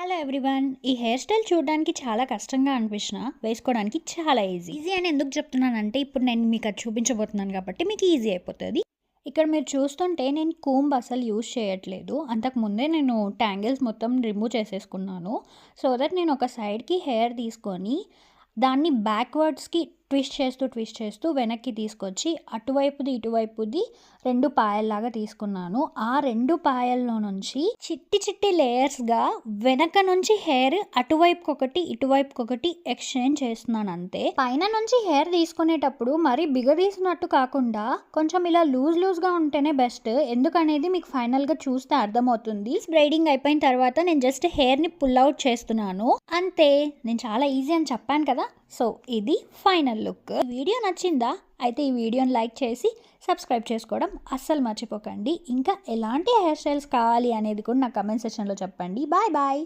Hello everyone. ఈ hair style చూడడానికి చాలా కష్టంగా అనిపించిన వేసుకోవడానికి చాలా ఈజీ అని ఎందుకు చెప్తున్నానంటే ఇప్పుడు నేను మీకు అది చూపించబోతున్నాను కాబట్టి మీకు ఈజీ అయిపోతుంది. ఇక్కడ మీరు చూస్తుంటే నేను కూంబ్ అసలు యూజ్ చేయట్లేదు. అంతకుముందే నేను ట్యాంగిల్స్ మొత్తం రిమూవ్ చేసేసుకున్నాను. సో దట్ నేను ఒక సైడ్కి హెయిర్ తీసుకొని దాన్ని బ్యాక్వర్డ్స్కి ట్విస్ట్ చేస్తూ వెనక్కి తీసుకొచ్చి అటువైపుది ఇటువైపుది 2 పాయల్లాగా తీసుకున్నాను. ఆ 2 పాయల్లో నుంచి చిట్టి చిట్టి లేయర్స్గా వెనక నుంచి హెయిర్ అటువైపుకొకటి ఇటువైపుకొకటి ఎక్స్చేంజ్ చేస్తున్నాను అంతే. పైన నుంచి హెయిర్ తీసుకునేటప్పుడు మరీ బిగదీసినట్టు కాకుండా కొంచెం ఇలా లూజ్గా ఉంటేనే బెస్ట్. ఎందుకనేది మీకు ఫైనల్గా చూస్తే అర్థమవుతుంది. బ్రైడింగ్ అయిపోయిన తర్వాత నేను జస్ట్ హెయిర్ని పుల్ అవుట్ చేస్తున్నాను అంతే. నేను చాలా ఈజీ అని చెప్పాను కదా. సో ఇది ఫైనల్ లుక్. వీడియో నచ్చిందా? అయితే ఈ వీడియోని లైక్ చేసి సబ్స్క్రైబ్ చేసుకోవడం అస్సలు మర్చిపోకండి. ఇంకా ఎలాంటి హెయిర్ స్టైల్స్ కావాలి అనేది కూడా నా కమెంట్ సెక్షన్లో చెప్పండి. Bye bye.